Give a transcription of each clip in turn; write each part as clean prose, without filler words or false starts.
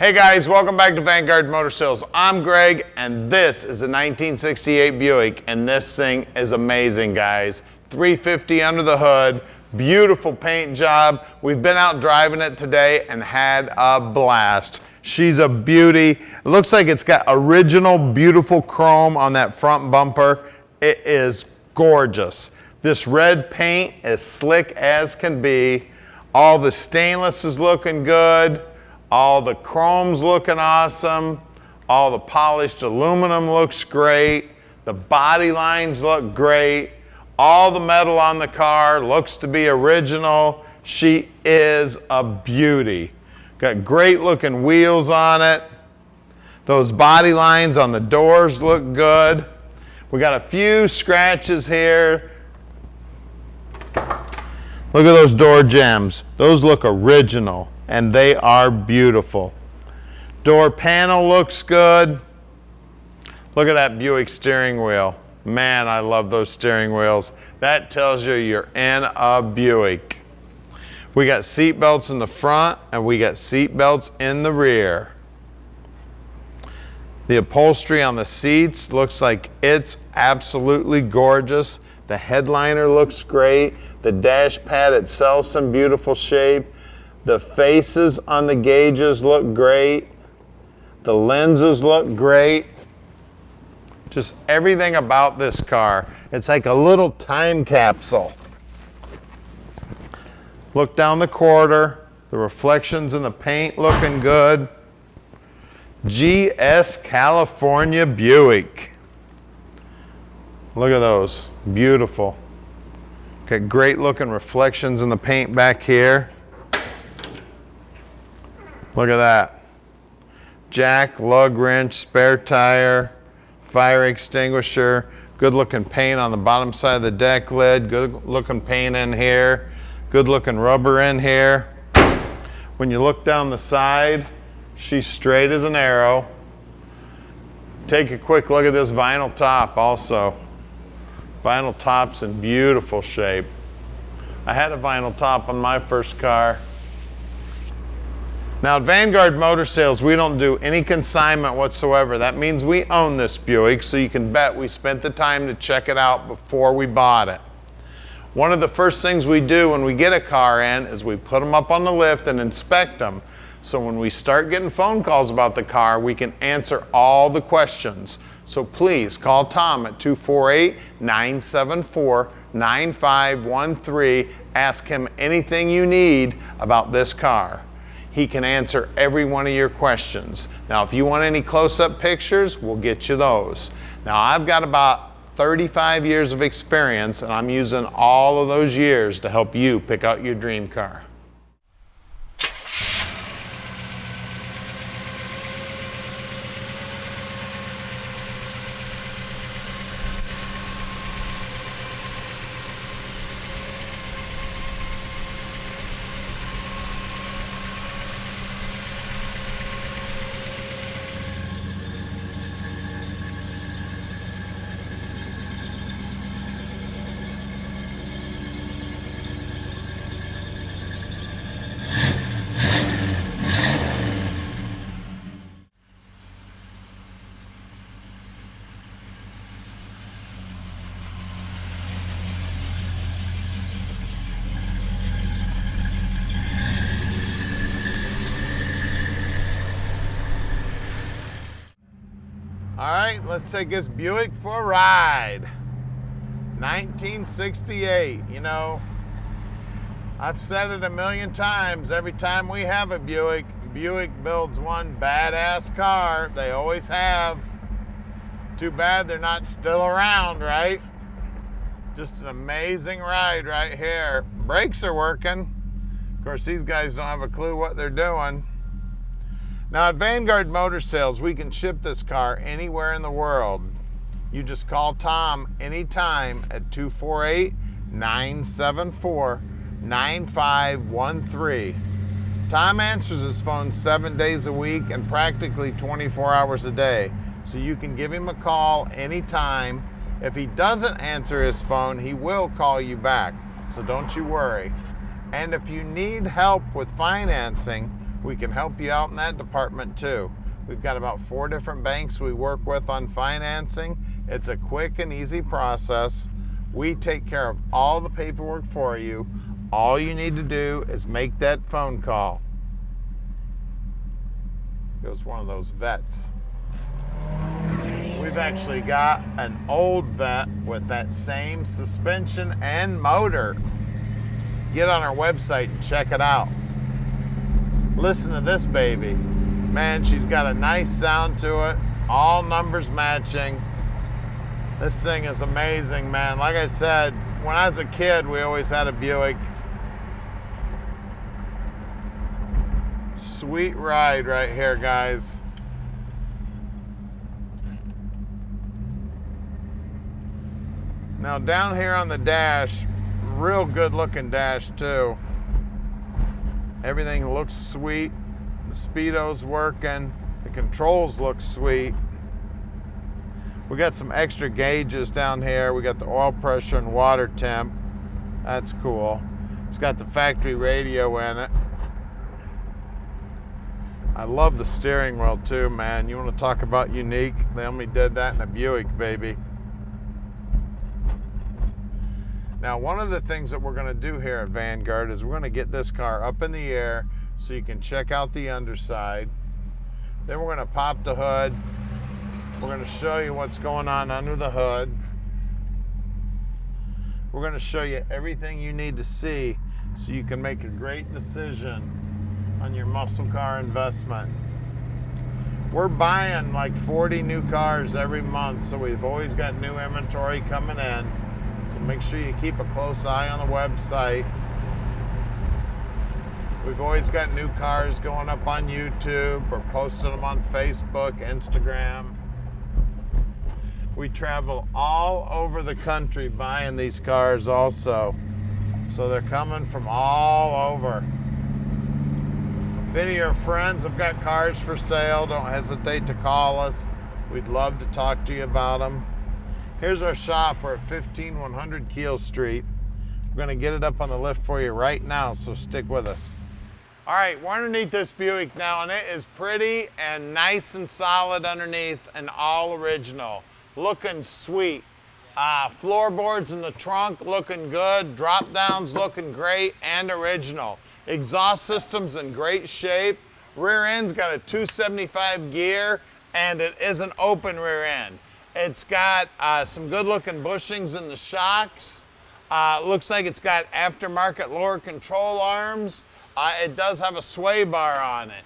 Hey guys, welcome back to Vanguard Motor Sales. I'm Greg, and this is a 1968 Buick, and this thing is amazing, guys. 350 under the hood, beautiful paint job. We've been out driving it today and had a blast. She's a beauty. It looks like it's got original beautiful chrome on that front bumper. It is gorgeous. This red paint is slick as can be. All the stainless is looking good. All the chrome's looking awesome. All the polished aluminum looks great. The body lines look great. All the metal on the car looks to be original. She is a beauty. Got great looking wheels on it. Those body lines on the doors look good. We got a few scratches here. Look at those door jambs. Those look original. And they are beautiful. Door panel looks good. Look at that Buick steering wheel. Man, I love those steering wheels. That tells you you're in a Buick. We got seat belts in the front and we got seat belts in the rear. The upholstery on the seats looks like it's absolutely gorgeous. The headliner looks great. The dash pad itself's in beautiful shape. The faces on the gauges look great. The lenses look great. Just everything about this car. It's like a little time capsule. Look down the quarter. The reflections in the paint looking good. GS California Buick. Look at those. Beautiful. Got great looking reflections in the paint back here. Look at that. Jack, lug wrench, spare tire, fire extinguisher, good looking paint on the bottom side of the deck lid, good looking paint in here, good looking rubber in here. When you look down the side, she's straight as an arrow. Take a quick look at this vinyl top also. Vinyl top's in beautiful shape. I had a vinyl top on my first car. Now at Vanguard Motor Sales, we don't do any consignment whatsoever. That means we own this Buick, so you can bet we spent the time to check it out before we bought it. One of the first things we do when we get a car in is we put them up on the lift and inspect them. So when we start getting phone calls about the car, we can answer all the questions. So please call Tom at 248-974-9513. Ask him anything you need about this car. He can answer every one of your questions. Now, if you want any close-up pictures, we'll get you those. Now, I've got about 35 years of experience, and I'm using all of those years to help you pick out your dream car. All right, let's take this Buick for a ride. 1968, you know, I've said it a million times. Every time we have a Buick, Buick builds one badass car. They always have. Too bad they're not still around, right? Just an amazing ride right here. Brakes are working. Of course, these guys don't have a clue what they're doing. Now at Vanguard Motor Sales, we can ship this car anywhere in the world. You just call Tom anytime at 248-974-9513. Tom answers his phone 7 days a week and practically 24 hours a day. So you can give him a call anytime. If he doesn't answer his phone, he will call you back. So don't you worry. And if you need help with financing, we can help you out in that department too. We've got about 4 different banks we work with on financing. It's a quick and easy process. We take care of all the paperwork for you. All you need to do is make that phone call. Goes one of those vets. We've actually got an old vet with that same suspension and motor. Get on our website and check it out. Listen to this baby. Man, she's got a nice sound to it. All numbers matching. This thing is amazing, man. Like I said, when I was a kid, we always had a Buick. Sweet ride right here, guys. Now down here on the dash, real good looking dash too. Everything looks sweet. The speedo's working. The controls look sweet. We got some extra gauges down here. We got the oil pressure and water temp. That's cool. It's got the factory radio in it. I love the steering wheel too, man. You want to talk about unique? They only did that in a Buick, baby. Now, one of the things that we're going to do here at Vanguard is we're going to get this car up in the air so you can check out the underside. Then we're going to pop the hood. We're going to show you what's going on under the hood. We're going to show you everything you need to see so you can make a great decision on your muscle car investment. We're buying like 40 new cars every month, so we've always got new inventory coming in. So make sure you keep a close eye on the website. We've always got new cars going up on YouTube or posting them on Facebook, Instagram. We travel all over the country buying these cars also. So they're coming from all over. If any of your friends have got cars for sale, don't hesitate to call us. We'd love to talk to you about them. Here's our shop. We're at 15100 Keel Street. We're going to get it up on the lift for you right now, so stick with us. All right, we're underneath this Buick now, and it is pretty and nice and solid underneath and all original. Looking sweet. Floorboards in the trunk looking good. Drop downs looking great and original. Exhaust system's in great shape. Rear end's got a 275 gear, and it is an open rear end. It's got some good looking bushings in the shocks. Looks like it's got aftermarket lower control arms. It does have a sway bar on it.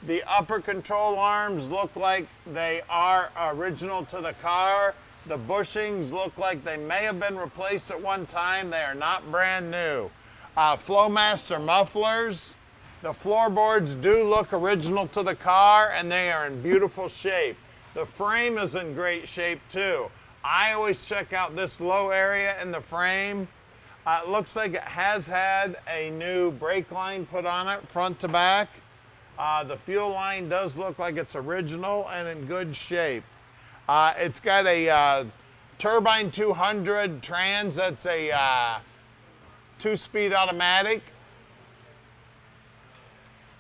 The upper control arms look like they are original to the car. The bushings look like they may have been replaced at one time. They are not brand new. Flowmaster mufflers. The floorboards do look original to the car, and they are in beautiful shape. The frame is in great shape too. I always check out this low area in the frame. It looks like it has had a new brake line put on it, front to back. The fuel line does look like it's original and in good shape. It's got a Turbine 200 trans. That's a 2-speed automatic.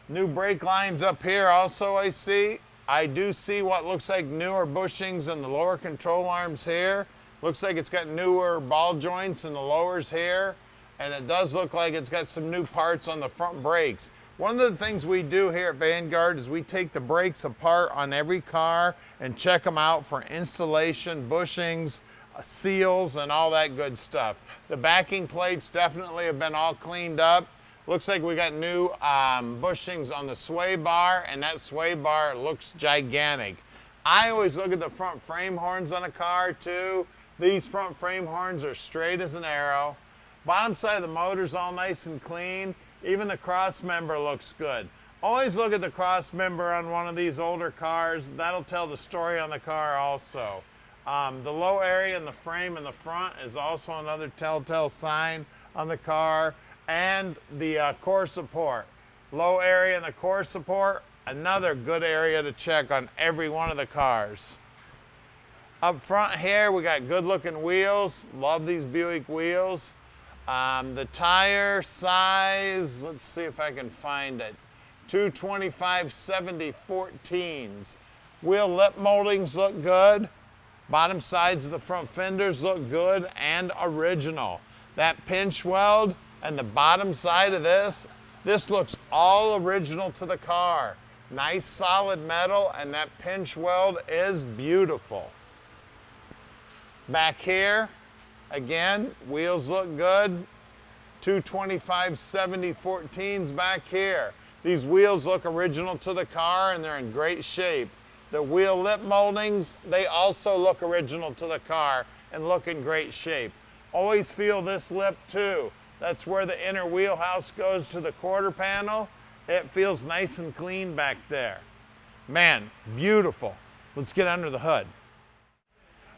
New brake lines up here also I see. I do see what looks like newer bushings in the lower control arms here. Looks like it's got newer ball joints in the lowers here. And it does look like it's got some new parts on the front brakes. One of the things we do here at Vanguard is we take the brakes apart on every car and check them out for installation, bushings, seals, and all that good stuff. The backing plates definitely have been all cleaned up. Looks like we got new bushings on the sway bar, and that sway bar looks gigantic. I always look at the front frame horns on a car too. These front frame horns are straight as an arrow. Bottom side of the motor's all nice and clean. Even the cross member looks good. Always look at the cross member on one of these older cars. That'll tell the story on the car also. The low area in the frame in the front is also another telltale sign on the car. And the core support. Low area in the core support, another good area to check on every one of the cars. Up front here, we got good looking wheels. Love these Buick wheels. The tire size, let's see if I can find it. 225/70/14s. Wheel lip moldings look good. Bottom sides of the front fenders look good and original. That pinch weld and the bottom side of this looks all original to the car. Nice solid metal, and that pinch weld is beautiful. Back here, again, wheels look good. 225/70/14s back here. These wheels look original to the car and they're in great shape. The wheel lip moldings, they also look original to the car and look in great shape. Always feel this lip too. That's where the inner wheelhouse goes to the quarter panel. It feels nice and clean back there. Man, beautiful. Let's get under the hood.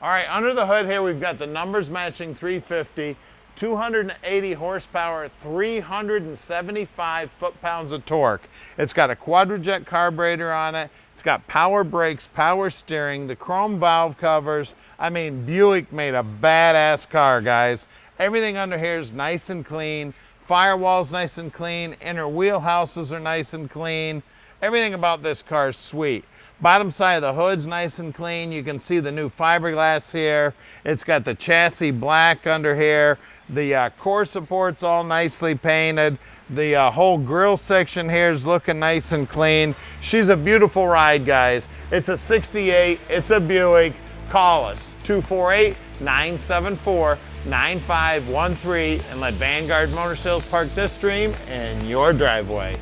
All right, under the hood here, we've got the Numbers Matching 350, 280 horsepower, 375 foot-pounds of torque. It's got a quadrijet carburetor on it. It's got power brakes, power steering, the chrome valve covers. I mean, Buick made a badass car, guys. Everything under here is nice and clean. Firewall's nice and clean. Inner wheelhouses are nice and clean. Everything about this car is sweet. Bottom side of the hood's nice and clean. You can see the new fiberglass here. It's got the chassis black under here. The core support's all nicely painted. The whole grill section here is looking nice and clean. She's a beautiful ride, guys. It's a 68, it's a Buick. Call us, 248-974-9513, and let Vanguard Motor Sales park this dream in your driveway.